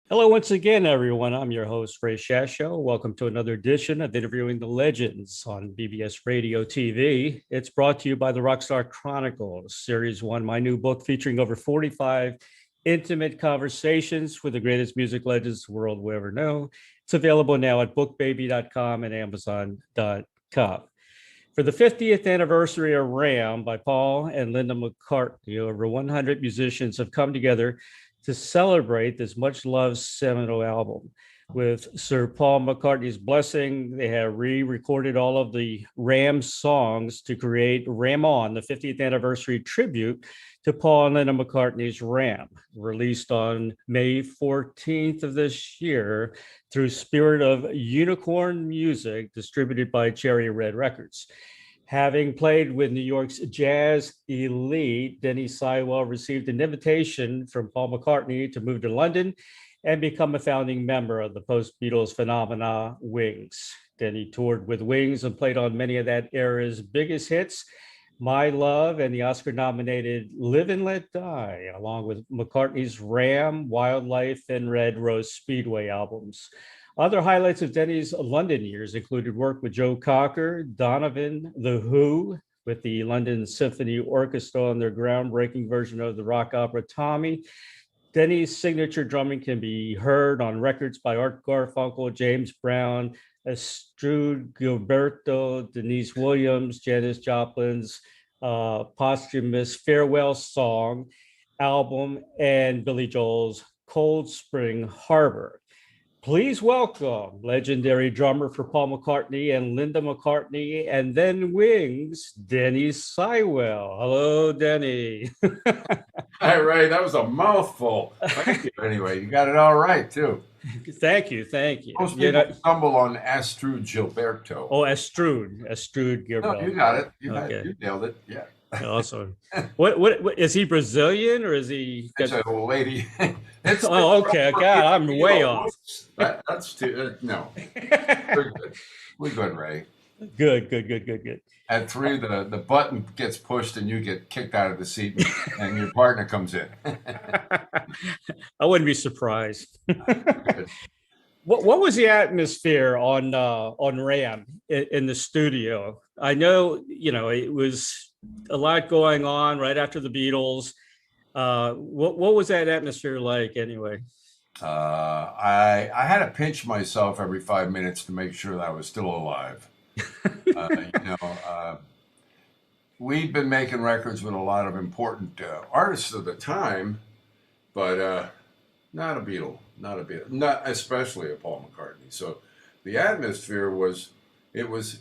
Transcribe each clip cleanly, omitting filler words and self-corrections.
Hello, once again, everyone. I'm your host, Ray Shasho. Welcome to another edition of Interviewing the Legends on BBS Radio TV. It's brought to you by the Rockstar Chronicles, Series 1, my new book featuring over 45 intimate conversations with the greatest music legends the world will ever know. It's available now at bookbaby.com and amazon.com. For the 50th anniversary of Ram by Paul and Linda McCartney, over 100 musicians have come together to celebrate this much loved seminal album. With Sir Paul McCartney's blessing, they have re-recorded all of the Ram songs to create Ram On, the 50th anniversary tribute to Paul and Linda McCartney's Ram, released on May 14th of this year through Spirit of Unicorn Music, distributed by Cherry Red Records. Having played with New York's jazz elite, Denny Seiwell received an invitation from Paul McCartney to move to London and become a founding member of the post-Beatles phenomena Wings. Denny toured with Wings and played on many of that era's biggest hits, My Love and the Oscar-nominated Live and Let Die, along with McCartney's Ram, Wildlife, and Red Rose Speedway albums. Other highlights of Denny's London years included work with Joe Cocker, Donovan, The Who, with the London Symphony Orchestra on their groundbreaking version of the rock opera Tommy. Denny's signature drumming can be heard on records by Art Garfunkel, James Brown, Astrud Gilberto, Deniece Williams, Janis Joplin's posthumous Farewell Song album, and Billy Joel's Cold Spring Harbor. Please welcome legendary drummer for Paul McCartney and Linda McCartney, and then Wings, Denny Seiwell. Hello, Denny. Hi, Ray. That was a mouthful. Thank you. Anyway, you got it all right too. Thank you, thank you. Most people stumble on Astrud Gilberto. Oh, Astrud No, you Gilberto. got it. Okay, You nailed it. Yeah. awesome. What is he Brazilian or is he? It's a old lady. It's Oh, okay. God, I'm way off. That's too no. We're good. We're good, Ray. Good. At three, the button gets pushed and you get kicked out of the seat, and your partner comes in. I wouldn't be surprised. What was the atmosphere on Ram in the studio? I know it was a lot going on right after the Beatles. What was that atmosphere like anyway? I had to pinch myself every 5 minutes to make sure that I was still alive. Uh, you know, uh, we'd been making records with a lot of important artists of the time, but not a Beatle, not especially a Paul McCartney. So the atmosphere was, it was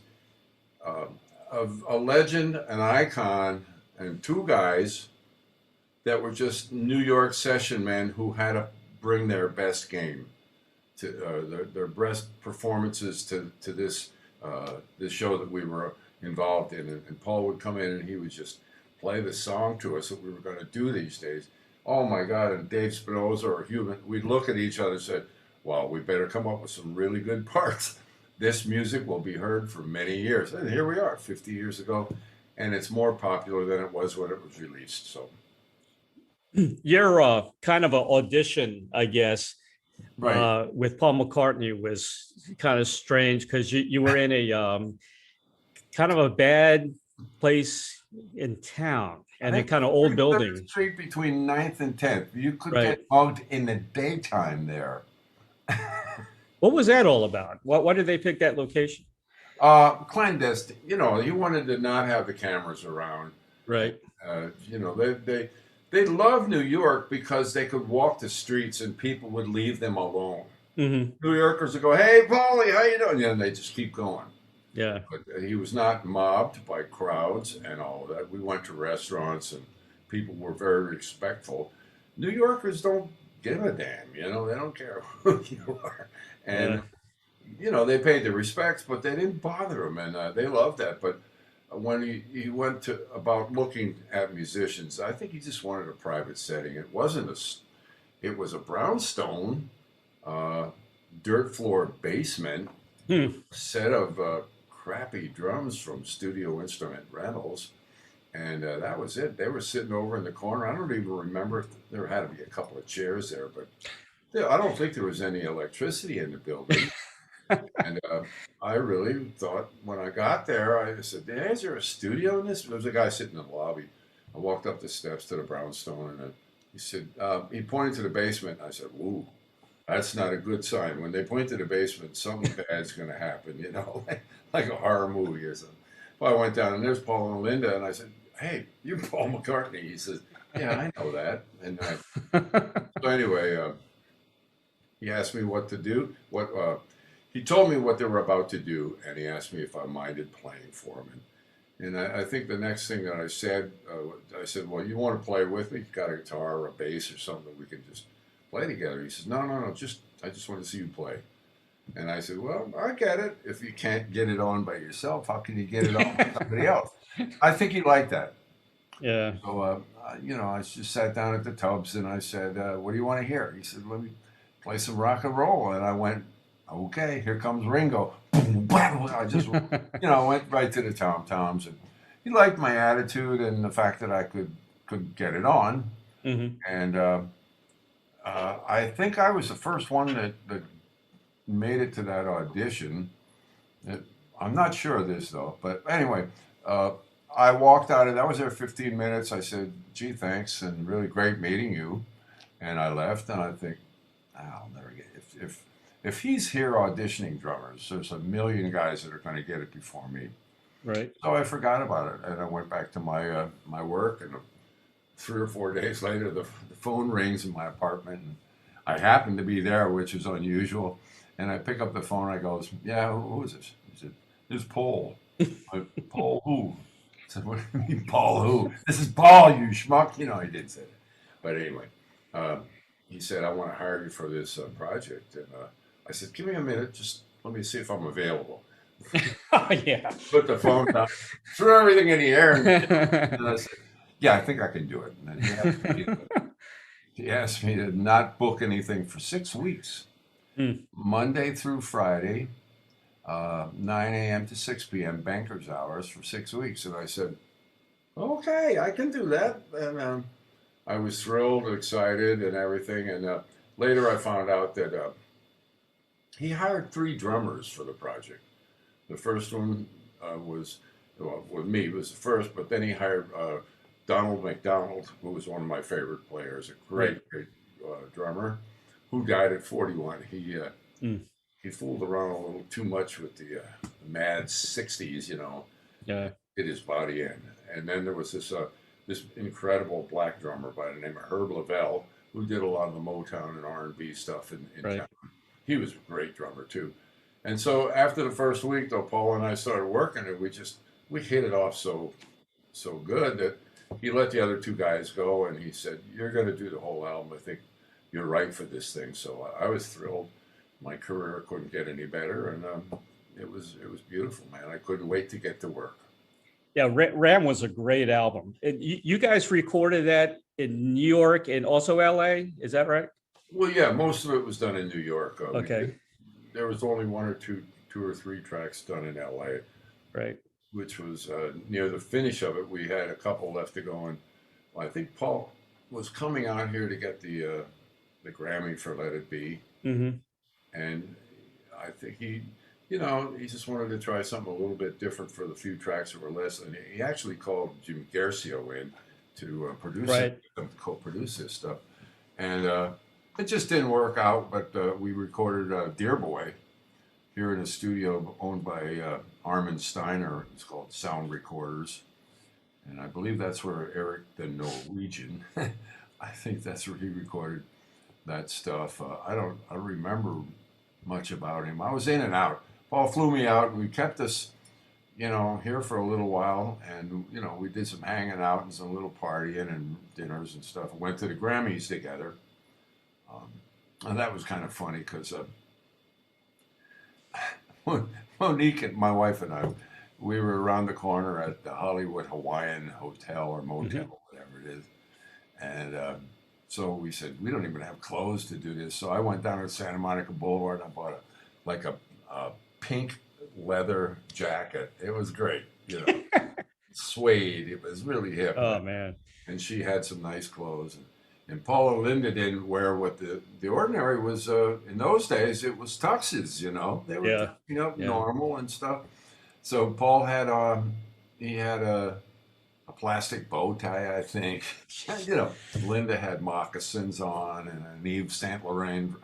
uh, of a legend, an icon, and two guys that were just New York session men who had to bring their best game to their best performances to this show that we were involved in. And Paul would come in and he would just play the song to us that we were going to do these days. Oh my God! And Dave Spinoza or Human, we'd look at each other and said, "Well, we better come up with some really good parts. This music will be heard for many years." And here we are, 50 years ago, and it's more popular than it was when it was released. So, Your kind of an audition, I guess, right. with Paul McCartney was kind of strange because you were in a kind of a bad place in town I and a think kind of old 33rd building. Street between Ninth and 10th. You could Right. get mugged in the daytime there. What was that all about? Why did they pick that location? Clandestine. He wanted to not have the cameras around. And, Right. they loved New York because they could walk the streets and people would leave them alone. Hmm. New Yorkers would go, "Hey, Paulie, how you doing?" And they just keep going. Yeah. But he was not mobbed by crowds and all of that. We went to restaurants and people were very respectful. New Yorkers don't give a damn, they don't care who you are. Yeah. And, they paid their respects, but they didn't bother him. And they loved that. But when he went to about looking at musicians, I think he just wanted a private setting. It was a brownstone, uh, dirt floor basement, Hmm. set of crappy drums from Studio Instrument Rentals, and that was it. They were sitting over in the corner. I don't even remember if there had to be a couple of chairs there, but Yeah, I don't think there was any electricity in the building. And I really thought when I got there, I said, "Is there a studio in this?" There was a guy sitting in the lobby. I walked up the steps to the brownstone, and he said, he pointed to the basement. I said, "Ooh, that's not a good sign. When they point to the basement, something bad's going to happen, you know, like a horror movie or something." Well, I went down, and there's Paul and Linda, and I said, "Hey, you're Paul McCartney." He says, "Yeah, I know that." And so anyway, he asked me what to do. He told me what they were about to do, and he asked me if I minded playing for him. And I think the next thing that I said, "Well, you want to play with me? You got a guitar or a bass or something we can just play together." He says, "No, no, no, I just want to see you play." And I said, "Well, I get it. If you can't get it on by yourself, how can you get it on with somebody else?" I think he liked that. Yeah. So, I just sat down at the tubs and I said, "What do you want to hear?" He said, "Let me play some rock and roll." And I went, "Okay, here comes Ringo." I just, went right to the tom-toms. And he liked my attitude and the fact that I could get it on. Hmm. And I think I was the first one that made it to that audition. I'm not sure of this though, but anyway, I walked out and I was there 15 minutes. I said, "Gee, thanks, and really great meeting you." And I left, and I think, I'll never get if he's here auditioning drummers, there's a million guys that are going to get it before me. Right. So I forgot about it, and I went back to my work. And 3 or 4 days later, the phone rings in my apartment, and I happened to be there, which is unusual. And I pick up the phone. I goes, "Yeah, who is this?" He said, "This is Paul." "Paul who?" I said, "What do you mean, Paul who? This is Paul, you schmuck." He did say that. But anyway, uh, he said, "I want to hire you for this project." And I said, "Give me a minute. Just let me see if I'm available." Yeah. Put the phone down, threw everything in the air, and I said, "Yeah, I think I can do it." And then he asked me to not book anything for 6 weeks, Mm. Monday through Friday, 9 a.m. to 6 p.m. banker's hours for 6 weeks. And I said, "Okay, I can do that." And I was thrilled, excited, and everything. And later I found out that he hired 3 drummers for the project. The first one with me, was the first, but then he hired Donald McDonald, who was one of my favorite players, a great, great drummer, who died at 41. Mm. He fooled around a little too much with the mad 60s, Yeah. hit his body in. And then there was this incredible black drummer by the name of Herb Lavelle, who did a lot of the Motown and R&B stuff in Right. town. He was a great drummer too. And so after the first week, though, Paul and I started working, and we hit it off so good that he let the other 2 guys go, and he said, "You're going to do the whole album. I think you're right for this thing." So I was thrilled. My career couldn't get any better, and it was beautiful, man. I couldn't wait to get to work. Yeah. Ram was a great album. You guys recorded that in New York and also LA. Is that right? Well, yeah, most of it was done in New York. Okay. There was only 2 or 3 tracks done in LA, Right. which was near the finish of it. We had a couple left to go, and I think Paul was coming out here to get the Grammy for Let It Be, Hmm. and I think he just wanted to try something a little bit different for the few tracks that were less. And he actually called Jim Garcia in to produce Right. co-produce this stuff, and it just didn't work out. But we recorded Dear Boy here in a studio owned by Armin Steiner. It's called Sound Recorders, and I believe that's where Eric the Norwegian, I think that's where he recorded that stuff. I don't remember much about him. I was in and out. Paul flew me out, and we kept us, here for a little while, and we did some hanging out and some little partying and dinners and stuff. Went to the Grammys together, and that was kind of funny because Monique and my wife and I, we were around the corner at the Hollywood Hawaiian Hotel or Motel, Mhm. whatever it is, and so we said we don't even have clothes to do this. So I went down to Santa Monica Boulevard and I bought a pink leather jacket. It was great, suede. It was really hip. Oh man. And she had some nice clothes. And Paul and Linda didn't wear what the ordinary was. In those days, it was tuxes. They were Yeah. Yeah. normal and stuff. So Paul had he had a plastic bow tie, I think. Linda had moccasins on and an Yves Saint Laurent.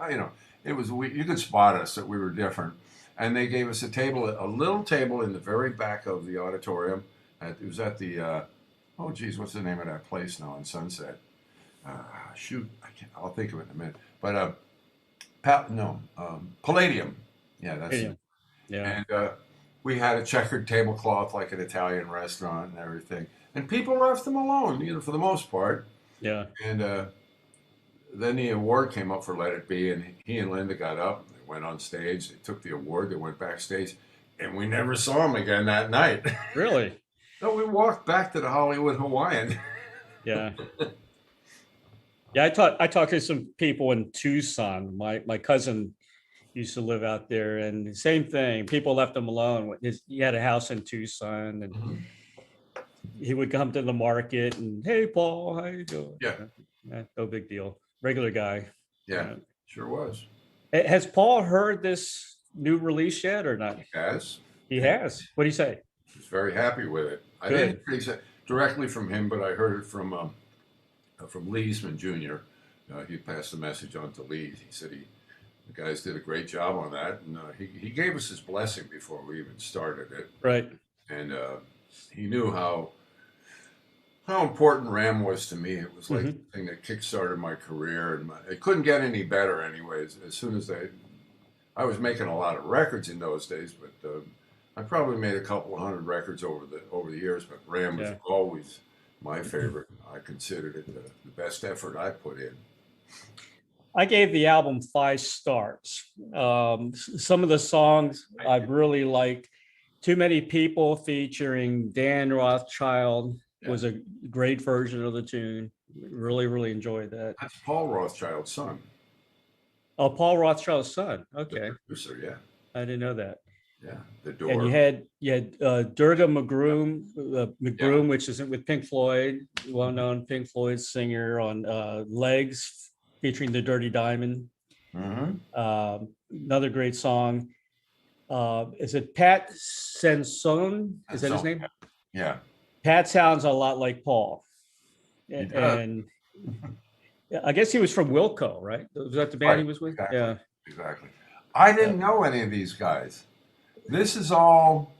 It was you could spot us that we were different. And they gave us a little table in the very back of the auditorium. It was at the oh geez, what's the name of that place now in Sunset? Shoot, I'll think of it in a minute. But Palladium. Yeah, that's it. Yeah. And we had a checkered tablecloth like an Italian restaurant and everything. And people left them alone, for the most part. Yeah. And then the award came up for Let It Be, and he and Linda got up. They went on stage. They took the award. They went backstage, and we never saw him again that night. Really? No, we walked back to the Hollywood Hawaiian. Yeah. Yeah, I talked to some people in Tucson. My cousin used to live out there, and same thing. People left him alone. He had a house in Tucson, and he would come to the market and, hey, Paul, how you doing? Yeah. No big deal. Regular guy. Yeah, sure was. Has Paul heard this new release yet or not? He has. He has. What do you say? He's very happy with it. I didn't hear it directly from him, but I heard it from Leesman Jr. He passed the message on to Lee. He said the guys did a great job on that, and he gave us his blessing before we even started it. Right. And he knew how important Ram was to me. It was like the thing that kickstarted my career, and it couldn't get any better. Anyways, as soon as I was making a lot of records in those days, but I probably made a couple of hundred records over the years. But Ram was always my favorite. I considered it the best effort I put in. I gave the album 5 stars. Some of the songs I really liked. Too Many People featuring Dan Rothschild was a great version of the tune. Really, really enjoyed that. That's Paul Rothschild's son. Oh, Paul Rothschild's son. Okay. The producer, yeah. I didn't know that. Yeah, the door. And you had Durga McBroom, which is with Pink Floyd, well-known Pink Floyd singer on Legs, featuring the Dirty Diamond. Another great song. Is it Pat Sansone? Is that his name? Yeah. Pat sounds a lot like Paul. And I guess he was from Wilco, right? Was that the band he was with? Exactly, yeah. Exactly. I didn't know any of these guys. This is all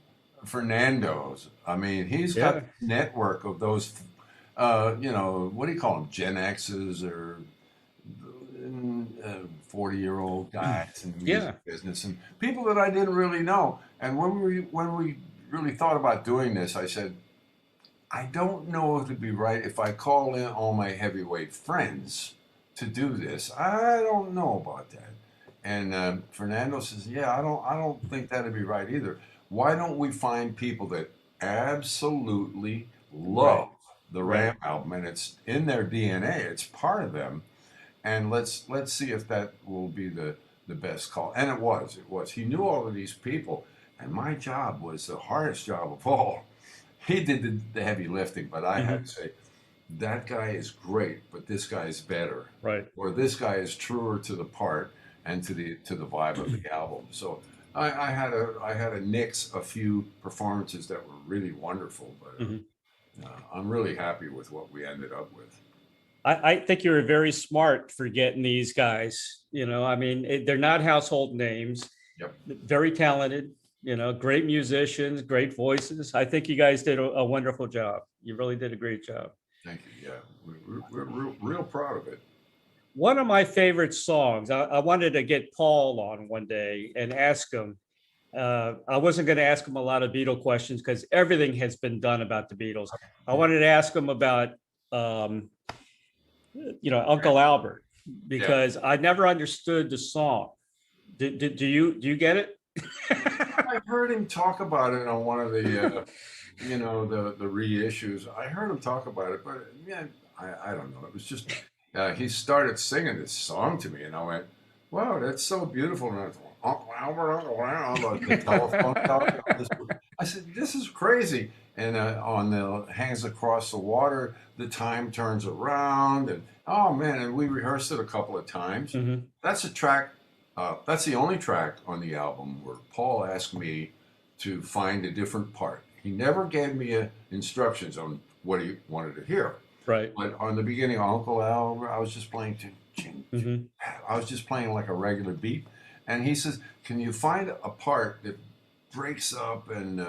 Fernando's. I mean, he's got a network of those, what do you call them? Gen X's or 40-year-old guys in the music business, and people that I didn't really know. And when we really thought about doing this, I said, I don't know if it'd be right if I call in all my heavyweight friends to do this. I don't know about that. And Fernando says, I don't think that'd be right either. Why don't we find people that absolutely love the Ram album, and it's in their DNA, it's part of them, and let's see if that will be the best call. And it was. He knew all of these people, and my job was the hardest job of all. He did the heavy lifting, but I had to say, that guy is great, but this guy is better. Right. Or this guy is truer to the part and to the vibe of the album. So I had to nix a few performances that were really wonderful, but I'm really happy with what we ended up with. I think you were very smart for getting these guys. I mean, they're not household names. Yep. Very talented. Great musicians, great voices. I think you guys did a wonderful job. You really did a great job. Thank you. Yeah, we're real proud of it. One of my favorite songs, I wanted to get Paul on one day and ask him. I wasn't going to ask him a lot of Beatle questions because everything has been done about the Beatles. I wanted to ask him about, Uncle Albert, because I never understood the song. Do you get it? I heard him talk about it on one of the, the reissues. I heard him talk about it, but I don't know. It was just he started singing this song to me, and I went, "Wow, that's so beautiful!" And I went, Uncle Albert, on the telephone talking. I said, "This is crazy." And on the Hangs Across the Water, the time turns around, and Oh man, and we rehearsed it a couple of times. Hmm. That's a track. That's the only track on the album where Paul asked me to find a different part. He never gave me instructions on what he wanted to hear. Right. But on the beginning of Uncle Al, I was just playing ching, ching, ching. Hmm. I was just playing like a regular beat. And he says, "Can you find a part that breaks up and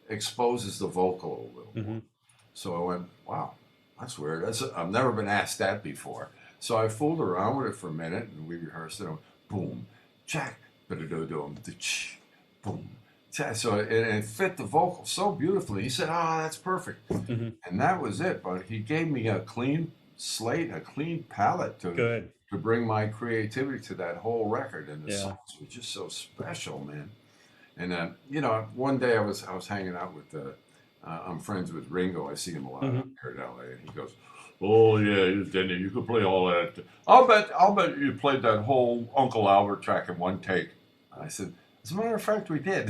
exposes the vocal a little more?" Hmm. So I went, "Wow, that's weird. I've never been asked that before." So I fooled around with it for a minute and we rehearsed it. And boom, jack, ba-da-do-dum, boom. So it fit the vocal so beautifully. He said, "Ah, that's perfect." Hmm. And that was it. But he gave me a clean slate, a clean palette Good. to bring my creativity to that whole record. And the Yeah. songs were just so special, man. And one day I was hanging out with I'm friends with Ringo. I see him a lot out Hmm. here in LA, and he goes, "Oh yeah, Denny, you could play all that. I'll bet you played that whole Uncle Albert track in one take." And I said, "As a matter of fact, we did."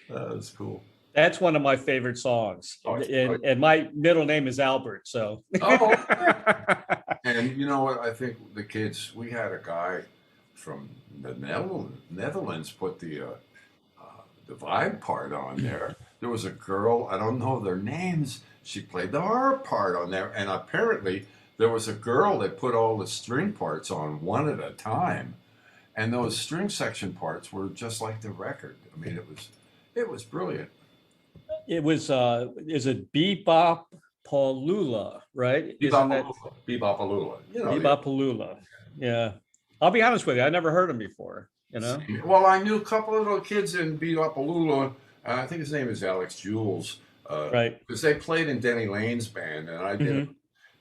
That was cool. That's one of my favorite songs. Oh, And my middle name is Albert. So, oh, okay. And you know what? I think the kids. We had a guy from the Netherlands put the vibe part on there. There was a girl, I don't know their names. She played the harp part on there, and apparently there was a girl that put all the string parts on one at a time, and those string section parts were just like the record. I mean, it was brilliant. it was is it Bebop Palula, right? Isn't that Bebopalula, Bebopalula. Bebop Palula? Yeah. I'll be honest with you, I never heard him before, you know? Well, I knew a couple of little kids in Bebopalula. I think his name is Alex Jules, Right. because they played in Denny Lane's band, and I did.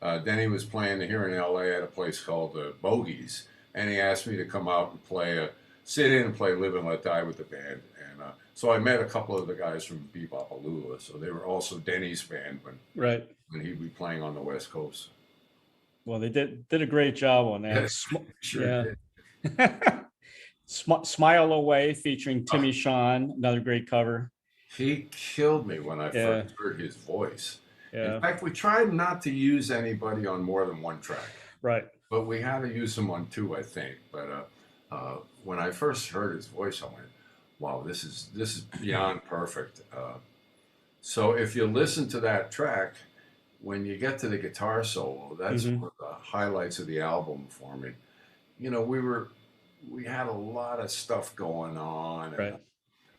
Hmm. Denny was playing here in LA at a place called Bogies, and he asked me to come out and sit in and play Live and Let Die with the band. And so I met a couple of the guys from Bebopalula. So they were also Denny's band Right. when he'd be playing on the West Coast. Well, they did a great job on Yeah, that. sure Yeah. did. Smile Away featuring Timmy Sean, another great cover. He killed me when I Yeah. first heard his voice. In Yeah. fact, we tried not to use anybody on more than one track, Right. but we had to use him on two, I think. But when I first heard his voice, I went, "Wow, this is beyond perfect." So if you listen to that track, when you get to the guitar solo, that's Hmm. one of the highlights of the album for me. You know, we had a lot of stuff going on, and Right.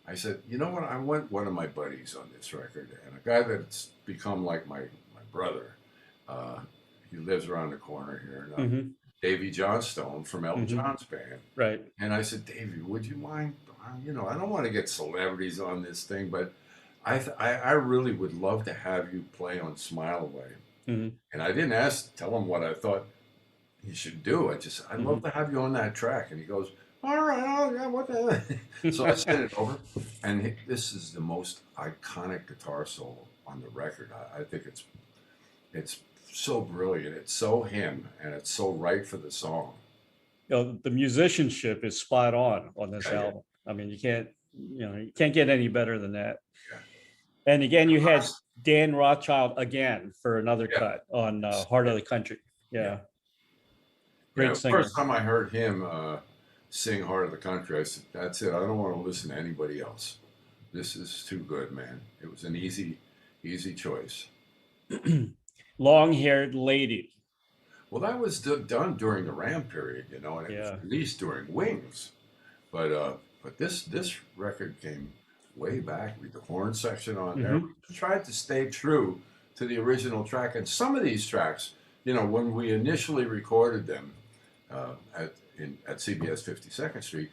I said, "You know what? I want one of my buddies on this record, and a guy that's become like my brother. Uh, he lives around the corner here, Hmm. Davey Johnstone from Elton Hmm. John's band." Right. And I said, "Davey, would you mind? I don't want to get celebrities on this thing, but I really would love to have you play on Smile Away." Hmm. And I didn't tell him what I thought he should do. I'd love to have you on that track. And he goes, "All right, oh, yeah, what the?" So I sent it over, and this is the most iconic guitar solo on the record. I think it's so brilliant. It's so him, and it's so right for the song. The musicianship is spot on this Yeah, yeah, album. I mean, you can't get any better than that. yeah. And again, you had Dan Rothschild again for another Yeah, cut on Heart of the Country. yeah. Yeah, Yeah, great first singer. time I heard him sing "Heart of the Country," I said, "That's it. I don't want to listen to anybody else. This is too good, man." It was an easy choice. Long-haired lady. Well, that was done during the Ram period, and it was Yeah. released during Wings. But this record came way back with the horn section on there. Hmm. We tried to stay true to the original track, and some of these tracks, when we initially recorded them at CBS 52nd Street,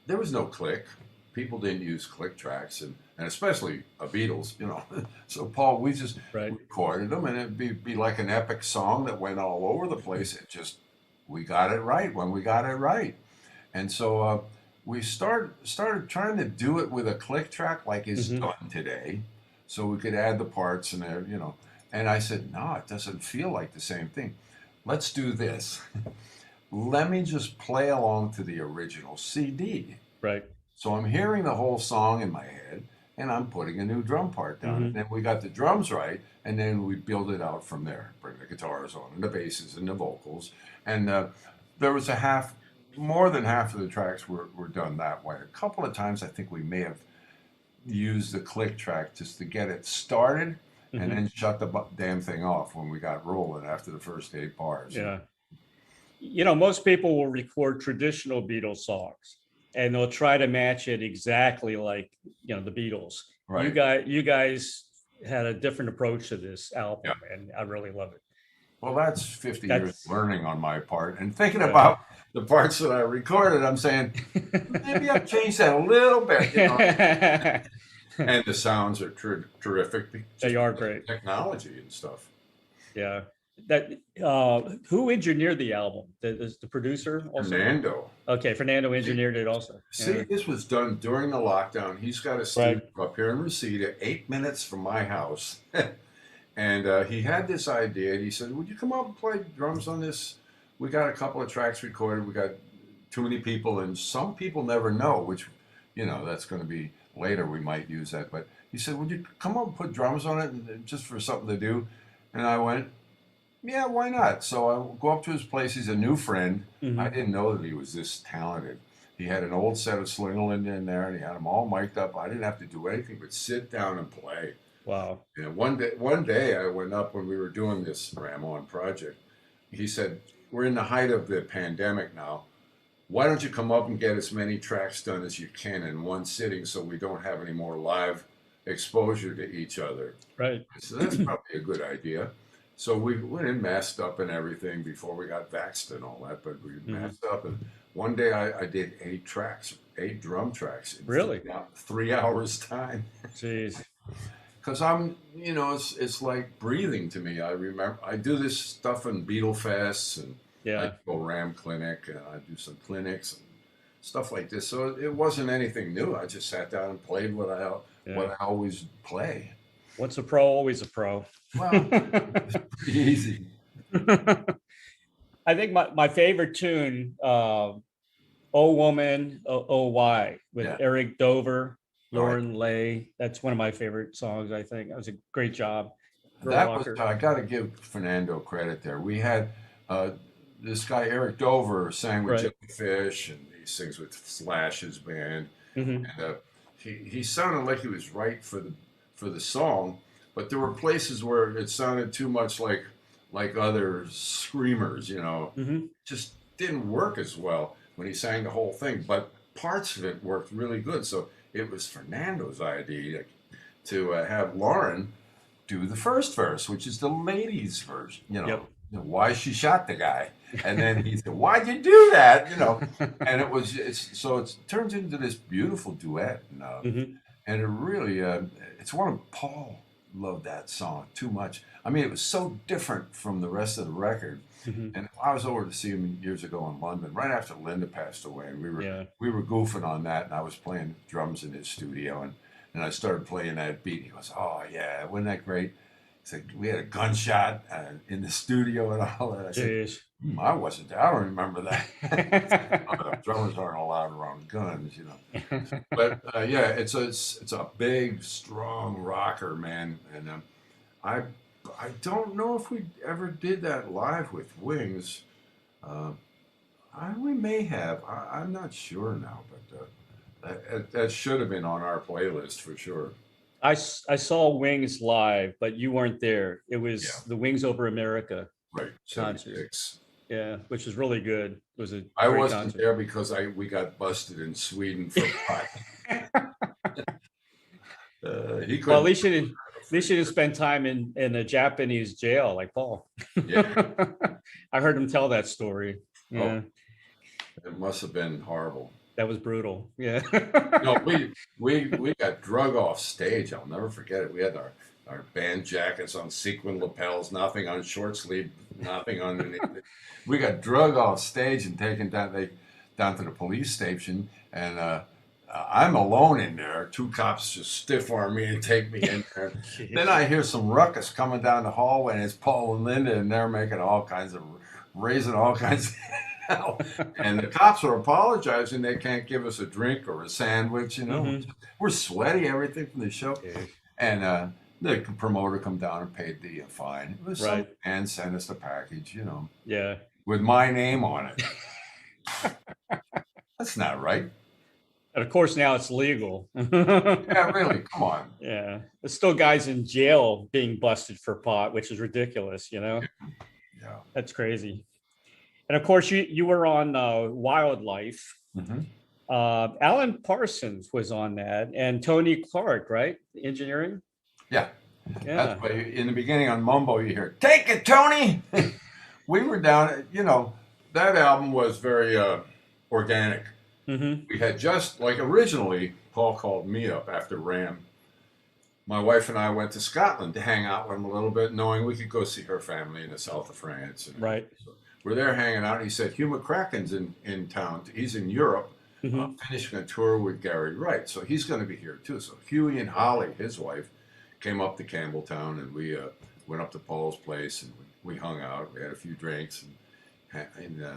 there was no click. People didn't use click tracks, and especially a Beatles. So Paul, we just Right. recorded them, and it'd be like an epic song that went all over the place. We got it right when we got it right, and so we started trying to do it with a click track like is Hmm. done today, so we could add the parts in there. And I said, "No, it doesn't feel like the same thing. Let's do this. Let me just play along to the original CD." Right. So I'm hearing the whole song in my head, and I'm putting a new drum part down. And Mhm. then we got the drums right, and then we build it out from there. Bring the guitars on, and the basses, and the vocals. And there was more than half of the tracks were done that way. A couple of times, I think we may have used the click track just to get it started, and Mhm. then shut the damn thing off when we got rolling after the first 8 bars. Yeah. Most people will record traditional Beatles songs and they'll try to match it exactly like, the Beatles. Right. You guys had a different approach to this album, Yeah. and I really love it. Well, that's 50 years That's learning on my part. And thinking yeah. about the parts that I recorded, I'm saying, maybe I've changed that a little bit. And the sounds are terrific. They are great. Technology and stuff. Yeah. That who engineered the album? Is the producer also? Fernando. Okay, Fernando engineered it also. See, this was done during the lockdown. He's got a studio up here in Reseda, 8 minutes from my house. And he had this idea. He said, would you come up and play drums on this? We got a couple of tracks recorded. We got too many people, and some people never know, which, that's going to be later. We might use that. But he said, would you come up and put drums on it just for something to do? And I went, yeah, why not? So I go up to his place. He's a new friend. Mhm. I didn't know that he was this talented. He had an old set of Slingerland in there, and he had them all mic'd up. I didn't have to do anything but sit down and play. Wow. And one day I went up when we were doing this Ramon project. He said, we're in the height of the pandemic now. Why don't you come up and get as many tracks done as you can in one sitting so we don't have any more live exposure to each other? Right. So that's probably a good idea. So we went and masked up and everything before we got vaxxed and all that, but we masked up. And one day I did 8 drum tracks. In Really? 3 hours time. Jeez. Because it's like breathing to me. I remember I do this stuff in Beatle Fests, and I go Ram Clinic, and I do some clinics and stuff like this. So it wasn't anything new. I just sat down and played what I always play. Once a pro, always a pro. Well, it's pretty easy. I think my favorite tune, "Oh Woman, Oh Why," with Eric Dover, Lauren Lay. That's one of my favorite songs. I think that was a great job. I got to give Fernando credit there. We had this guy Eric Dover sang with Jellyfish, and he sings with Slash's band. And he sounded like he was right for the song, but there were places where it sounded too much like other screamers. Just didn't work as well when he sang the whole thing. But parts of it worked really good. So it was Fernando's idea to have Lauren do the first verse, which is the ladies' version. Why she shot the guy, and then he said, "Why'd you do that?" And it turns into this beautiful duet, and it really it's one of Paul loved that song too much. I mean, it was so different from the rest of the record. And I was over to see him years ago in London, right after Linda passed away, and we were goofing on that, and I was playing drums in his studio, and I started playing that beat. He goes, "Oh yeah, wasn't that great?" He said, "We had a gunshot in the studio and all that." I said, "I wasn't there. I don't remember that." Drummers aren't allowed around guns, But it's a big, strong rocker, man, and I don't know if we ever did that live with Wings. We may have. I'm not sure now, but that should have been on our playlist for sure. I saw Wings live, but you weren't there. It was the Wings Over America concert. Yeah, which was really good. It was I wasn't there because we got busted in Sweden for pot. Well, at least you didn't spend time in a Japanese jail like Paul. I heard him tell that story. Yeah. Oh, it must have been horrible. That was brutal. Yeah. No, we got drug off stage. I'll never forget it. We had our band jackets on sequin lapels, nothing on short sleeve, nothing underneath it. We got drug off stage and taken down to the police station, and I'm alone in there. 2 cops just stiff arm me and take me in there. Then I hear some ruckus coming down the hallway, and it's Paul and Linda, and they're raising all kinds of And the cops are apologizing. They can't give us a drink or a sandwich, you know. Hmm. We're sweaty, everything from the show. Yeah. And the promoter come down and paid the fine. It was some Right. and sent us the package, you know, Yeah. with my name on it. That's not right. And of course, now it's legal. Yeah, really. Come on. Yeah. There's still guys in jail being busted for pot, which is ridiculous, you know? Yeah. That's crazy. And of course, you were on Wildlife. Hmm. Alan Parsons was on that, and Tony Clark, right? Engineering. Yeah. Yeah. That's why in the beginning on Mumbo you hear, "Take it, Tony." We were down, you know, that album was very organic. Hmm. We had just, like originally, Paul called me up after Ram. My wife and I went to Scotland to hang out with him a little bit, knowing we could go see her family in the south of France. And Right. so we're there hanging out. And he said, Hugh McCracken's in town. He's in Europe, Hmm. finishing a tour with Gary Wright. So he's going to be here too. So Huey and Holly, his wife, came up to Campbelltown, and we went up to Paul's place, and we hung out. We had a few drinks, and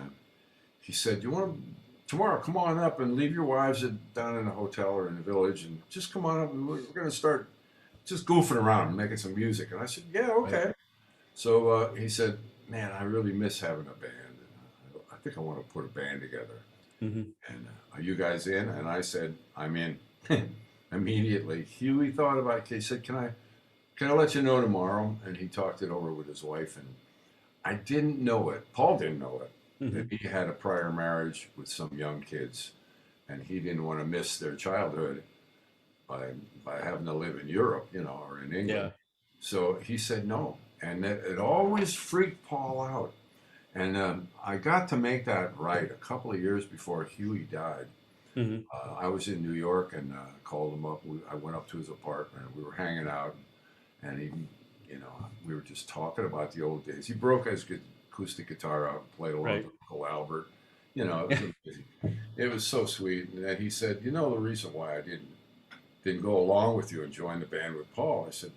he said, "You want to tomorrow? Come on up and leave your wives down in the hotel or in the village, and just come on up. And we're going to start just goofing around and making some music." And I said, "Yeah, okay." Right. So he said, "Man, I really miss having a band. And I think I want to put a band together. Hmm. And are you guys in?" And I said, "I'm in." Immediately, Huey thought about it. He said, "Can I let you know tomorrow?" And he talked it over with his wife, and I didn't know it. Paul didn't know it. Hmm. That he had a prior marriage with some young kids, and he didn't want to miss their childhood by having to live in Europe, you know, or in England. Yeah. So he said no, and it always freaked Paul out. And I got to make that right a couple of years before Huey died. Hmm. I was in New York and called him up. I went up to his apartment. We were hanging out, and he, you know, we were just talking about the old days. He broke his acoustic guitar out and played along Right. with Uncle Albert. You know, it was amazing. It was so sweet. And then he said, "You know, the reason why I didn't go along with you and join the band with Paul?" I said,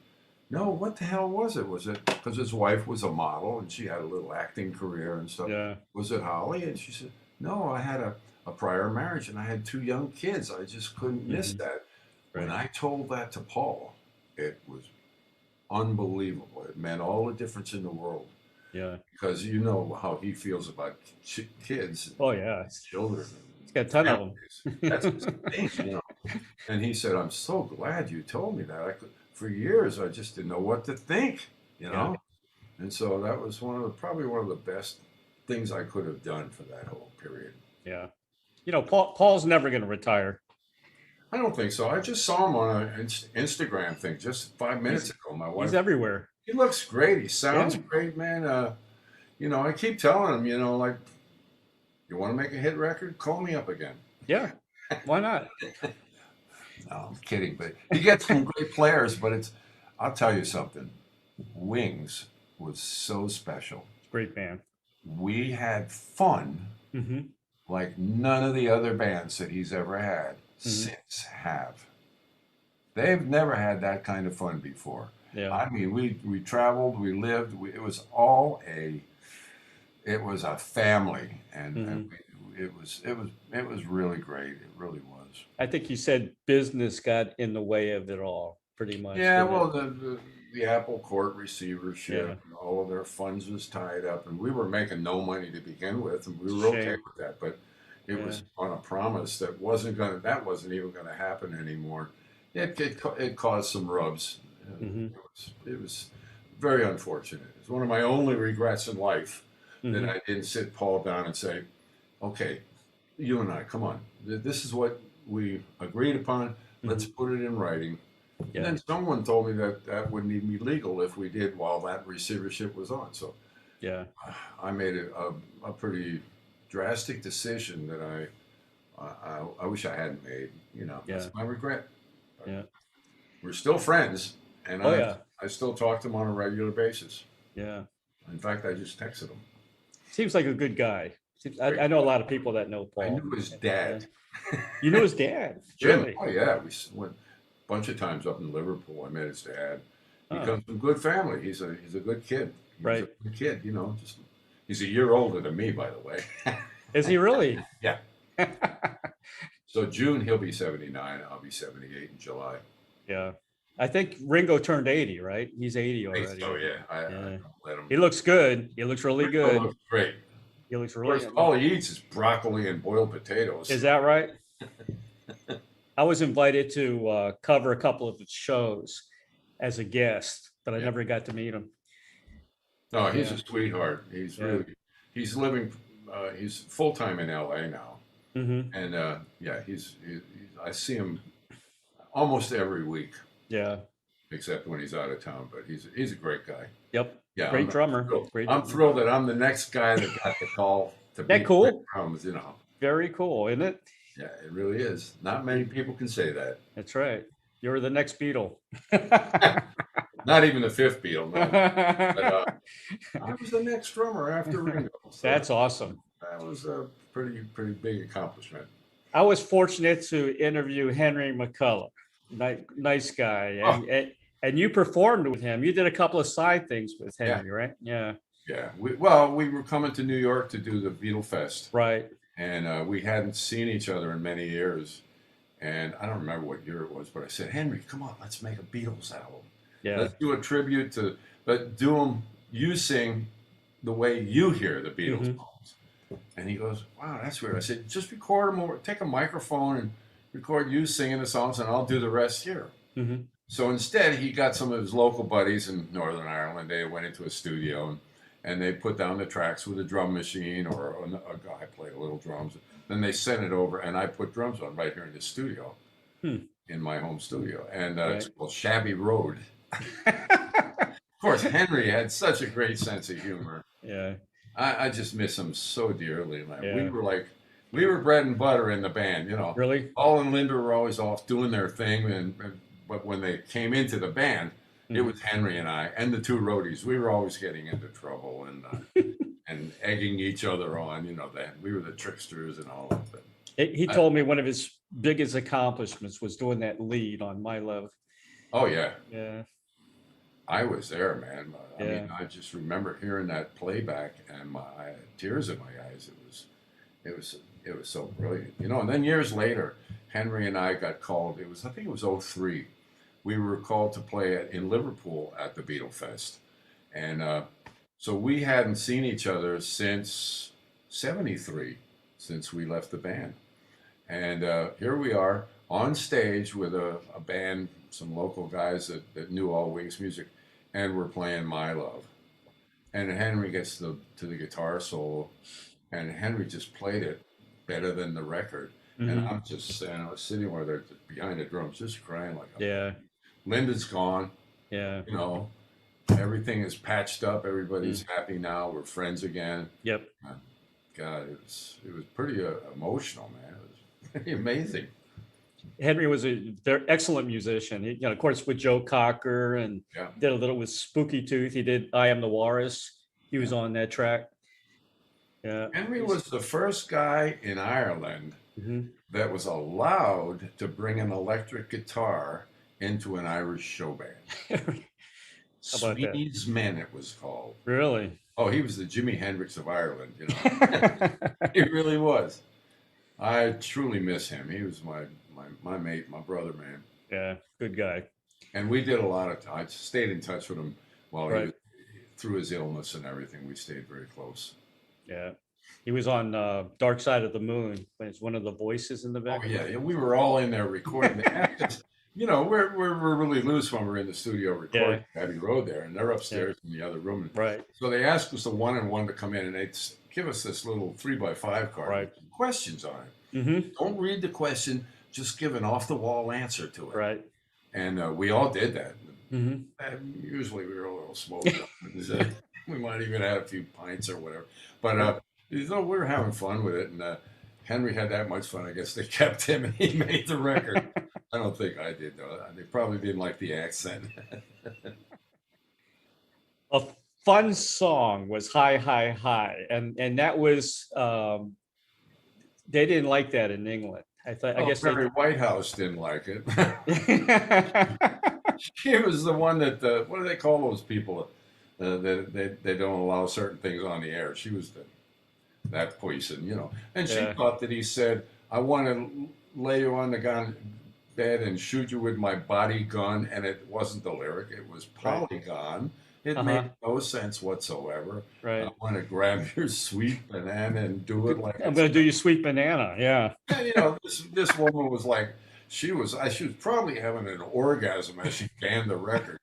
"No, what the hell was it? Was it because his wife was a model and she had a little acting career and stuff? Yeah. Was it Holly?" And she said, "No, I had a prior marriage and I had two young kids. I just couldn't miss Hmm. that." When Right. I told that to Paul, it was unbelievable. It meant all the difference in the world Yeah. because you know how he feels about kids and Oh yeah. children It's got a and ton of families. them. That's his thing, you know. And he said, "I'm so glad you told me that. For years, I just didn't know what to think, you Yeah. know." And so that was probably one of the best things I could have done for that whole period. Yeah. You know, Paul's never going to retire. I don't think so. I just saw him on an Instagram thing just 5 minutes He's ago. My he's wife, everywhere. he looks great. He sounds Yeah. great, man. You know, I keep telling him, you know, like, "You want to make a hit record? Call me up again." Yeah. Why not? No, I'm kidding, but he gets some great players. But I'll tell you something. Wings was so special. Great band. We had fun Hmm. like none of the other bands that he's ever had Hmm. since have. They've never had that kind of fun before. Yeah. I mean, we traveled, we lived. It was a family, and Hmm. it was really great. It really was. I think you said business got in the way of it all, pretty much, Yeah, didn't well, it? the Apple Court receivership, Yeah. and all of their funds was tied up, and we were making no money to begin with, and we were okay Shame. with that. But it Yeah. was on a promise that wasn't even gonna happen anymore. It caused some rubs. Hmm. It was very unfortunate. It's one of my only regrets in life that Hmm. I didn't sit Paul down and say, "Okay, you and I, come on. This is what we agreed upon. Let's Hmm. put it in writing." And Yeah. then someone told me that that wouldn't even be legal if we did while that receivership was on. So Yeah. I made a pretty drastic decision that I wish I hadn't made. You know, Yeah. that's my regret. But Yeah. we're still friends, and Oh I yeah. I still talk to him on a regular basis. Yeah. In fact, I just texted him. Seems like a good guy. Great. I know a lot of people that know I Paul. knew his Yeah. dad. You knew his dad, Jim. really? Oh yeah, went a bunch of times up in Liverpool. I met his dad. He Huh. comes from a good family. He's a good kid. He was a Right. good kid, you know. Just he's a year older than me, by the way. Is he really? Yeah. So June he'll be 79. I'll be 78 in July. Yeah. I think Ringo turned 80, right? He's 80 I think already. so, yeah. I Yeah. don't let him. He looks good. He looks really Ringo good. looks great. He looks Of really course, all he eats is broccoli and boiled potatoes. Is that right? I was invited to cover a couple of his shows as a guest, but I Yeah. never got to meet him. No, he's Yeah. a sweetheart. Yeah. He's living, he's full time in LA now. Hmm. And yeah, I see him almost every week, Yeah. except when he's out of town. But he's a great guy. Yep. Yeah, Great drummer. Great I'm drummer. thrilled that I'm the next guy that got the call to That be cool? drums. You know, Very cool, isn't it? yeah, it really is. Not many people can say that. That's right. You're the next Beatle. Not even the fifth Beatle. No. But I was the next drummer after Ringo. So That's awesome. that was a pretty big accomplishment. I was fortunate to interview Henry McCullough. Nice guy. Oh, And you performed with him. You did a couple of side things with yeah, Henry, right? Yeah. yeah. We were coming to New York to do the Beatle Fest, Right. and we hadn't seen each other in many years. And I don't remember what year it was, but I said, Henry, come on, let's make a Beatles album. Yeah. Let's do a tribute to, but do them. You sing the way you hear the Beatles Hmm. songs. And he goes, wow, that's weird. I said, just record them over, take a microphone and record you singing the songs, and I'll do the rest here. Hmm. So instead, he got some of his local buddies in Northern Ireland. They went into a studio and they put down the tracks with a drum machine, or a guy played a little drums. Then they sent it over, and I put drums on right here in the studio, Hmm. in my home studio. And it's Right. called Shabby Road. Of course, Henry had such a great sense of humor. Yeah. I just miss him so dearly. Like, Yeah. we were bread and butter in the band, you know. Really? Paul and Linda were always off doing their thing, but when they came into the band, it Mhm. was Henry and I and the two roadies. We were always getting into trouble and egging each other on. You know that we were the tricksters and all of that. He I, told me one of his biggest accomplishments was doing that lead on My Love. oh yeah, Yeah. I was there, man. I Yeah. mean, I just remember hearing that playback and I had tears in my eyes. It was it was so brilliant, you know. And then years later, Henry and I got called. I think it was '03. We were called to play in Liverpool at the Beatle Fest, and so we hadn't seen each other since '73, since we left the band. And here we are on stage with a band, some local guys that knew all Wings music, and we're playing My Love. And Henry gets to the guitar solo, and Henry just played it better than the record. And Hmm. I'm just sitting where they're behind the drums, just crying like a Yeah. Linda's gone, Yeah. you know, everything is patched up, everybody's Mm. happy now, we're friends again. Yep. Uh, God, it was pretty emotional, man. It was pretty amazing. Henry was a very excellent musician. He, of course, with Joe Cocker, and Yeah, did a little with Spooky Tooth. He did I Am the Walrus. He was yeah. on that track. Yeah. Henry was the first guy in Ireland Hmm. that was allowed to bring an electric guitar into an Irish show band. How about that? Sweeney's Men, it was called. Really? Oh, he was the Jimi Hendrix of Ireland, you know. He really was. I truly miss him. He was my mate, my brother, man. Yeah. Good guy. And we did a lot of. I stayed in touch with him while he Right. was through his illness and everything. We stayed very close. Yeah. He was on Dark Side of the Moon. When it's one of the voices in the Oh back. yeah, yeah. We were all in there recording. They asked us, you know, we're really loose when we're in the studio Yeah. recording Abbey Road there, and they're Yeah. upstairs in the other room. Right. So they asked us a one-on-one to come in, and they'd give us this little 3x5 card Right. with some questions on it. Hmm. Don't read the question, just give an off-the-wall answer to it. Right. And we all did that. Hmm. And usually we were a little smoked up. We might even have a few pints or whatever. But you know, we were having fun with it, and Henry had that much fun. I guess they kept him, and he made the record. I don't think I did though. They probably didn't like the accent. A fun song was High, High, High. And that was, they didn't like that in England. I Oh, guess they. Barry Whitehouse didn't like it. She was the one that what do they call those people that they don't allow certain things on the air? She was that poison, And she Yeah. thought that he said, I want to lay you on the bed and shoot you with my body gun. And it wasn't the lyric, it was Right. polygon. It made Uh-huh. no sense whatsoever. I Right. want to grab your sweet banana and do it like I'm it's, gonna do you sweet banana. Yeah. and this woman was like, she was probably having an orgasm as she jammed the record.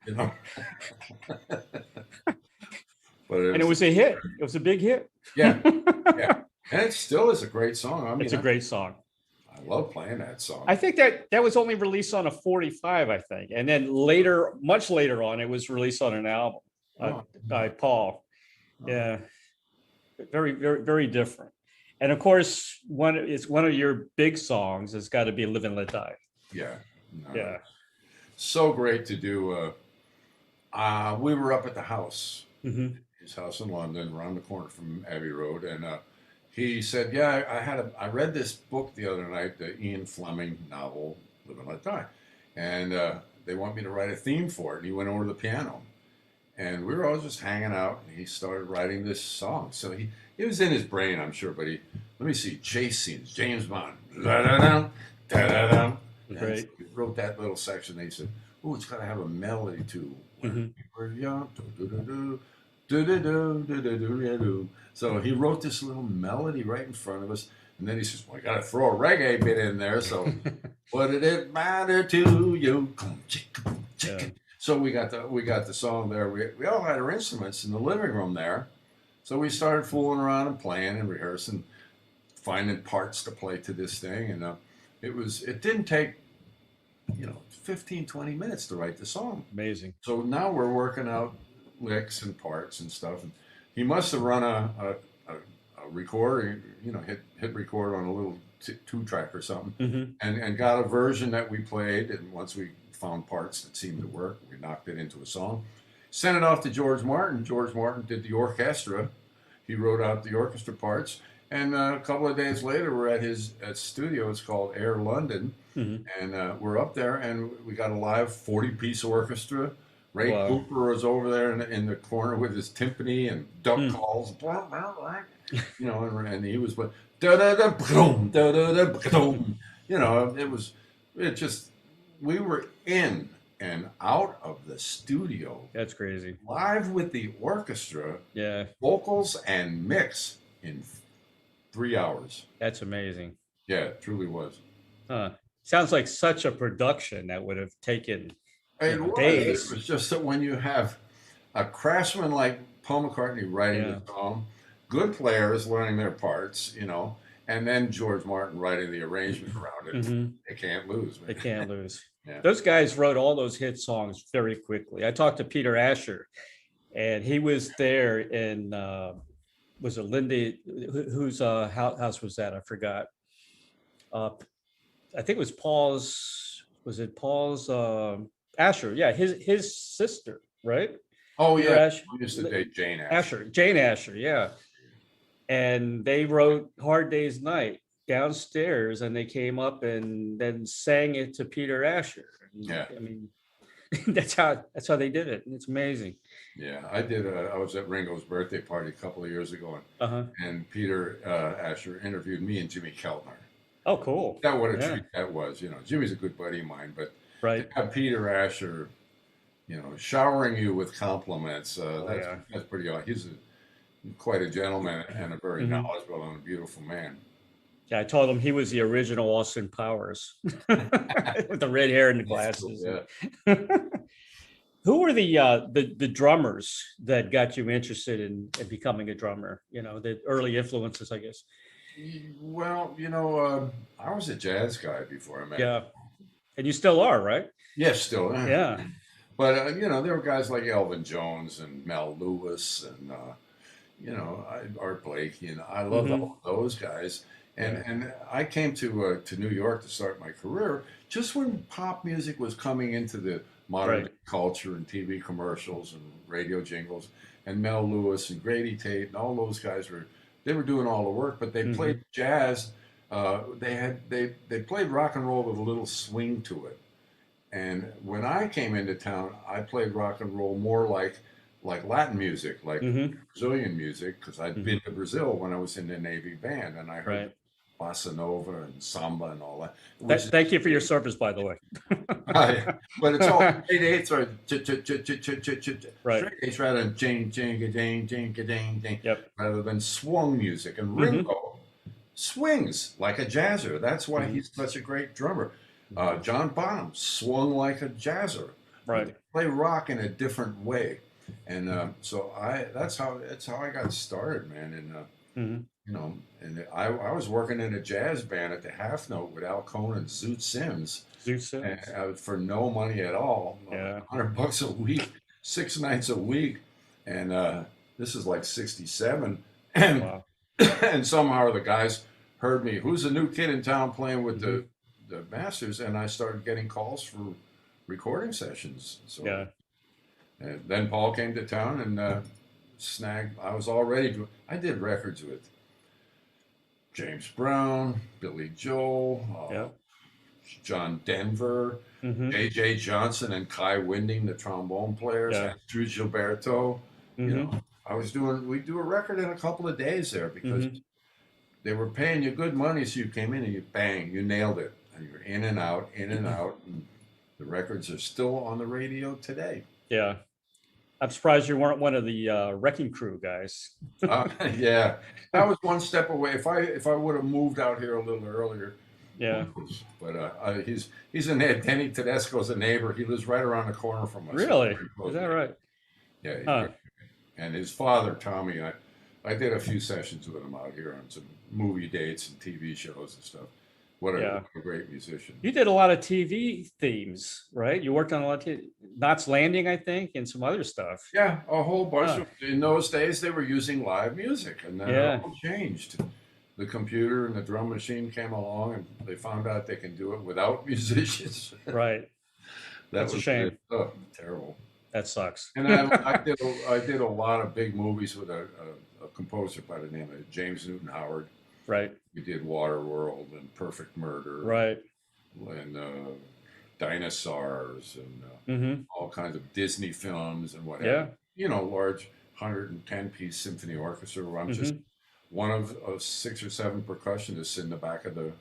But it And it was, was a hit. It was a big hit. yeah, yeah. And it still is a great song. I It's mean, a great song. I love playing that song. I think that was only released on a 45, I think. And then later, much later on, it was released on an album Oh, by Paul. oh, Yeah. Very, very, very different. And of course, it's one of your big songs has got to be Live and Let Die. yeah. No, Yeah. so great to do. We were up at the house, Hmm. his house in London, around the corner from Abbey Road, and he said, "Yeah, I read this book the other night, the Ian Fleming novel, Live and Let Die, and they want me to write a theme for it." And he went over to the piano, and we were all just hanging out, and he started writing this song. So it was in his brain, I'm sure, but let me see, chase scenes, James Bond, da-da-dum, da-da-dum. And so Great. he wrote that little section. They said, "Oh, it's got to have a melody too." When Hmm. we were young, do-do-do-do, do-do-do, do-do-do-do-do. So he wrote this little melody right in front of us, and then he says, "Well, I got to throw a reggae bit in there." So, what did it matter to you? Yeah. So we got the song there. We all had our instruments in the living room there, so we started fooling around and playing and rehearsing, finding parts to play to this thing, and it didn't take 15, 20 minutes to write the song. Amazing. So now we're working out licks and parts and stuff. And he must have run a record, hit record on a little 2-track or something, Hmm. and got a version that we played. And once we found parts that seemed to work, we knocked it into a song. Sent it off to George Martin. George Martin did the orchestra. He wrote out the orchestra parts. And a couple of days later, we're at his studio. It's called Air London. Hmm. And we're up there, and we got a live 40-piece orchestra. Ray Wow. Cooper was over there in the corner with his timpani and duck Hmm. calls, and he was like, da da da boom, da da da boom. It just, we were in and out of the studio, That's crazy. live with the orchestra, Yeah. vocals and mix in 3 hours. That's amazing. Yeah, it truly was. Huh. Sounds like such a production that would have taken It was. days. It was just that when you have a craftsman like Paul McCartney writing Yeah. the song, good players learning their parts, and then George Martin writing the arrangement around it, Hmm. they can't lose. They can't lose. Yeah. Those guys wrote all those hit songs very quickly. I talked to Peter Asher, and he was there in was it Lindy? Whose house was that? I forgot. Uh, I think it was Paul's. Was it Paul's Asher? Yeah, his sister, right? Oh Peter yeah, Asher, we used to date Jane Asher. Jane Asher, yeah. And they wrote Hard Day's Night downstairs, and they came up and then sang it to Peter Asher. Yeah. I mean, that's how they did it. And it's amazing. Yeah, I was at Ringo's birthday party a couple of years ago, Uh-huh. and Peter Asher interviewed me and Jimmy Keltner. Oh, cool. That what a Yeah. treat that was. Jimmy's a good buddy of mine, but Right. to have Peter Asher, showering you with compliments, Yeah. that's pretty awesome. He's quite a gentleman and a very Mhm. knowledgeable and a beautiful man. Yeah, I told him he was the original Austin Powers with the red hair and the glasses. Yeah. Who were the drummers that got you interested in becoming a drummer? The early influences, I guess. Well, I was a jazz guy before I met. Yeah, and you still are, right? Yes, still. Yeah. But there were guys like Elvin Jones and Mel Lewis and Art Blakey, and I loved Mhm. all of those guys. And Yeah. and I came to New York to start my career just when pop music was coming into the modern Right. culture and TV commercials and radio jingles. And Mel Lewis and Grady Tate and all those guys were doing all the work, but they Mhm. played jazz. They played rock and roll with a little swing to it. And when I came into town, I played rock and roll more like like Latin music, like Hmm. Brazilian music, because I'd been to Brazil when I was in the Navy band, and I heard Right. bossa nova and samba and all that, which is Thank you for your service, by the way. but it's all straight eighths or Right. straight eighths rather than jing jing jing jing jing jing, Yep. rather than swung music. And Hmm. Ringo swings like a jazzer. That's why Hmm. he's such a great drummer. Hmm. John Bonham swung like a jazzer, but they Right. play rock in a different way. And so I that's how I got started, man. And Hmm. you know, and I was working in a jazz band at the Half Note with Al Cohn and Zoot Sims, Zeus and Sims. for no money at all, Yeah. $100 a week, 6 nights a week, and this is like '67, and Wow. and somehow the guys heard me. Who's the new kid in town playing with Hmm. the masters? And I started getting calls for recording sessions. So Yeah. and then Paul came to town and snagged. I was already doing. I did records with James Brown, Billy Joel, Yeah. John Denver, Hmm. J.J. Johnson, and Kai Winding, the trombone players, Yeah. Astrud Gilberto. You know, Hmm. I was doing. We do a record in a couple of days there because Hmm. they were paying you good money, so you came in and you bang, you nailed it, and you're in and out, in and out. And the records are still on the radio today. Yeah. I'm surprised you weren't one of the wrecking crew guys. Yeah, I was one step away. If I would have moved out here a little earlier, who Yeah. knows? But he's in there. Denny Tedesco's a neighbor. He lives right around the corner from us. Really? Very Is close. that right? Yeah, he's Huh. very. And his father, Tommy, I did a few sessions with him out here on some movie dates and TV shows and stuff. Yeah. What a great musician. You did a lot of TV themes, right? You worked on a lot of Knots Landing, I think, and some other stuff. Yeah, a whole bunch Huh. of. In those days, they were using live music, and then it Yeah. all changed. The computer and the drum machine came along, and they found out they can do it without musicians. Right. That That's a was shame. terrible. That sucks. And I did a lot of big movies with a composer by the name of James Newton Howard. Right. We did Waterworld and Perfect Murder Right. and Dinosaurs and Hmm. all kinds of Disney films and what have you. Yeah. You know, large 110-piece symphony orchestra where I'm just Hmm. one of 6 or 7 percussionists in the back of the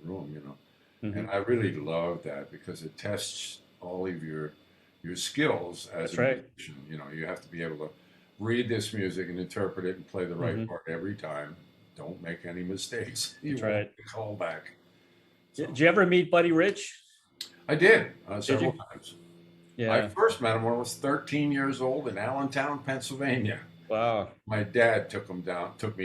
room, you know. Hmm. And I really love that because it tests all of your skills as That's a right. musician. You know, you have to be able to read this music and interpret it and play the right Hmm. part every time. Don't make any mistakes. You That's won't right. get called back. Did So you ever meet Buddy Rich? I did Did several you? times. I Yeah. first met him when I was 13 years old in Allentown, Pennsylvania. Wow. My dad took me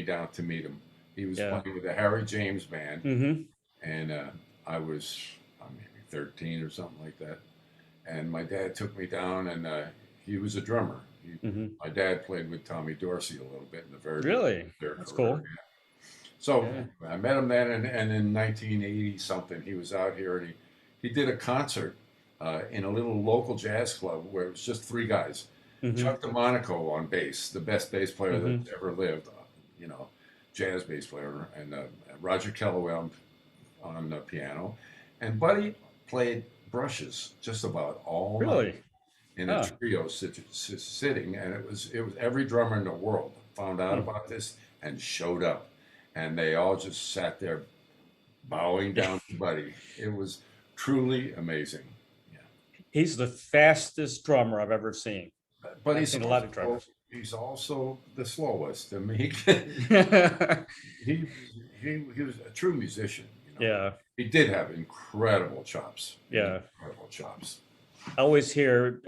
down to meet him. He was Yeah. playing with the Harry James band, Hmm. and I was maybe 13 or something like that. And my dad took me down, and he was a drummer. Hmm. My dad played with Tommy Dorsey a little bit in the very beginning Really? of their That's career. cool. So Yeah. I met him then, and in 1980 something, he was out here and he did a concert in a little local jazz club where it was just 3 guys. Hmm. Chuck DeMonico on bass, the best bass player Hmm. that's ever lived, you know, jazz bass player, and Roger Kellaway on the piano, and Buddy played brushes just about all night Really? in a Huh. trio sitting, and it was every drummer in the world found out Hmm. about this and showed up, and they all just sat there bowing down to Buddy. It was truly amazing. Yeah, He's the fastest drummer I've ever seen. but I've seen a lot of drummers. he's also the slowest. I mean, he he was a true musician. You know, Yeah. he did have incredible chops. Yeah. Incredible chops. I always hear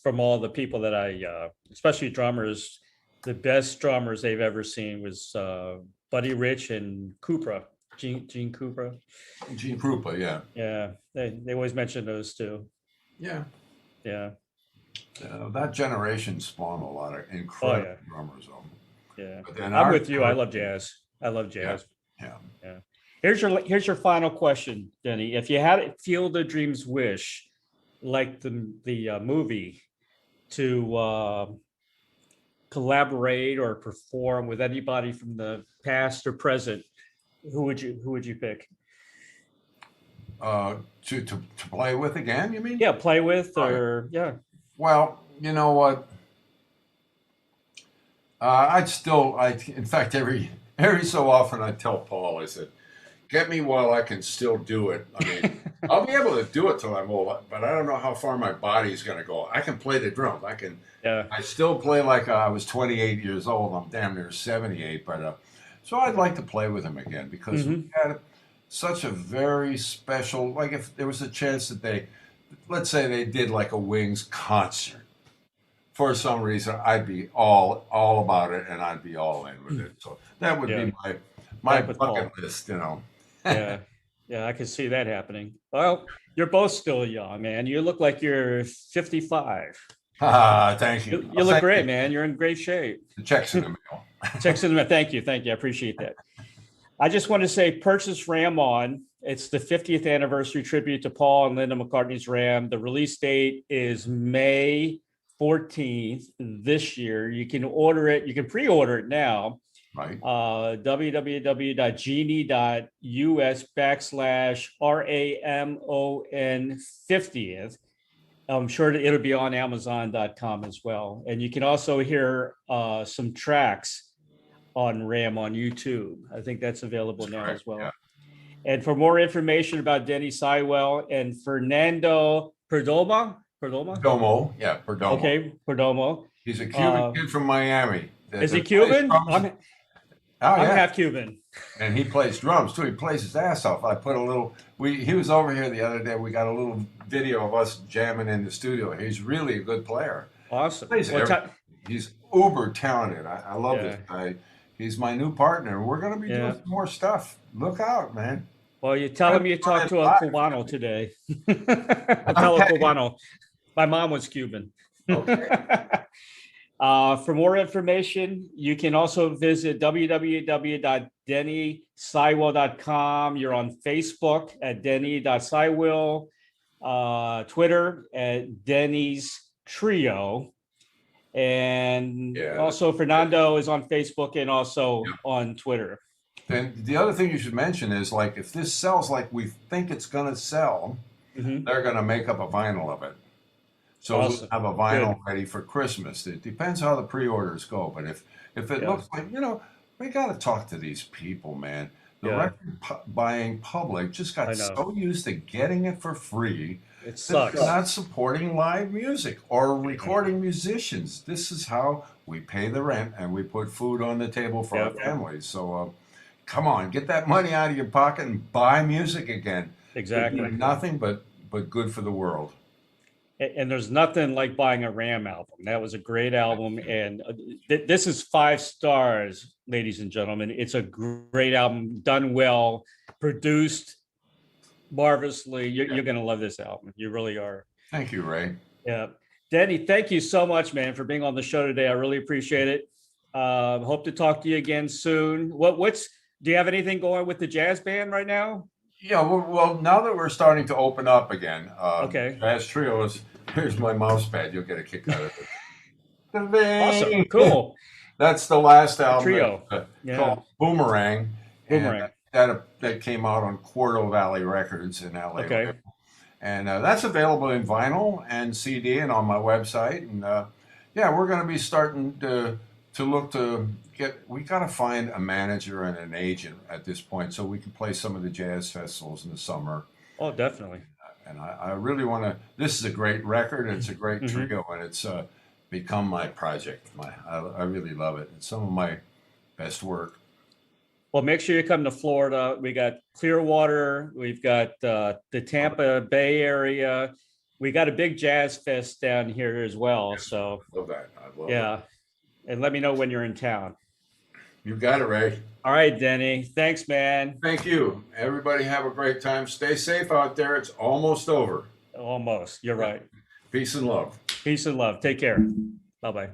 from all the people that especially drummers, the best drummers they've ever seen was Buddy Rich and Kupra, Gene Kupra. Gene Krupa, yeah, Yeah, they always mention those two. yeah. Yeah. That generation spawned a lot of Oh incredible yeah. drummers. Yeah. But then I'm our with you. I generation, love jazz. I love yeah, jazz. yeah. Yeah. Here's your final question, Denny. If you had it, Field of Dreams wish, like the movie, to collaborate or perform with anybody from the past or present, who would you pick? To play with again, you mean? Yeah, play with Oh, yeah. or yeah. Well, you know what? In fact, every so often I tell Paul, I said, get me while I can still do it. I mean, I'll be able to do it till I'm old, but I don't know how far my body's going to go. I can play the drums. Yeah. I still play like I was 28 years old. I'm damn near 78, but so I'd like to play with him again because we Hmm. had such a very special. Like if there was a chance that let's say they did like a Wings concert for some reason, I'd be all about it, and I'd be all in with it. So that would Yeah. be my Back with bucket Paul. list, you know. Yeah. Yeah. I can see that happening. Well, you're both still young, man. You look like you're 55. Thank you. You look Thank great, you. man. You're in great shape. The check's in the mail. Checks in the mail. Thank you. Thank you. I appreciate that. I just want to say purchase Ram On. It's the 50th anniversary tribute to Paul and Linda McCartney's Ram. The release date is May 14th this year. You can order it. You can pre-order it now. Right. www.genie.us/RAMON 50th. I'm sure that it'll be on Amazon.com as well. And you can also hear some tracks on Ram on YouTube. I think that's available now as well. Yeah. And for more information about Denny Seiwell and Fernando Perdomo, Perdomo. Yeah, Perdomo. Okay, Perdomo. He's a Cuban kid from Miami. Is he Cuban? I'm yeah. half Cuban. And he plays drums too. He plays his ass off. I put a little. He was over here the other day. We got a little video of us jamming in the studio. He's really a good player. Awesome. He's uber talented. I love this guy. He's my new partner. We're going to be doing some more stuff. Look out, man. Well, you tell him you talked to a Cubano today. A fellow Cubano. My mom was Cuban. Okay. For more information, you can also visit www.dennyseiwell.com. You're on Facebook at denny.seiwell, Twitter at Denny's Trio. And also Fernando is on Facebook and also on Twitter. And the other thing you should mention is, like, if this sells like we think it's going to sell, they're going to make up a vinyl of it. So we'll have a vinyl ready for Christmas. It depends how the pre-orders go. But if it looks like, we got to talk to these people, man. The record buying public just got so used to getting it for free. It sucks. They're not supporting live music or recording musicians. This is how we pay the rent and we put food on the table for our families. So come on, get that money out of your pocket and buy music again. Exactly. Nothing but good for the world. And there's nothing like buying a Ram album. That was a great album. And this is 5 stars, ladies and gentlemen. It's a great album, done well, produced marvelously. You're going to love this album. You really are. Thank you, Ray. Yeah. Denny, thank you so much, man, for being on the show today. I really appreciate it. Hope to talk to you again soon. Do you have anything going with the jazz band right now? Yeah, well, now that we're starting to open up again, Jazz Trios, here's my mouse pad. You'll get a kick out of it. Awesome, cool. That's the last album. Trio. Called Boomerang. Boomerang. That came out on Quarto Valley Records in LA. Okay. And that's available in vinyl and CD and on my website. And we're going to be starting to look to we got to find a manager and an agent at this point so we can play some of the jazz festivals in the summer. Oh, definitely. And I really want to. This is a great record. It's a great trio, and it's become my project. I really love it. It's some of my best work. Well, make sure you come to Florida. We got Clearwater. We've got the Tampa Bay area. We got a big jazz fest down here as well. Yes, so I love that. I love it. And let me know when you're in town. You got it, Ray. All right, Denny. Thanks, man. Thank you. Everybody have a great time. Stay safe out there. It's almost over. Almost. You're right. Peace and love. Peace and love. Take care. Bye-bye.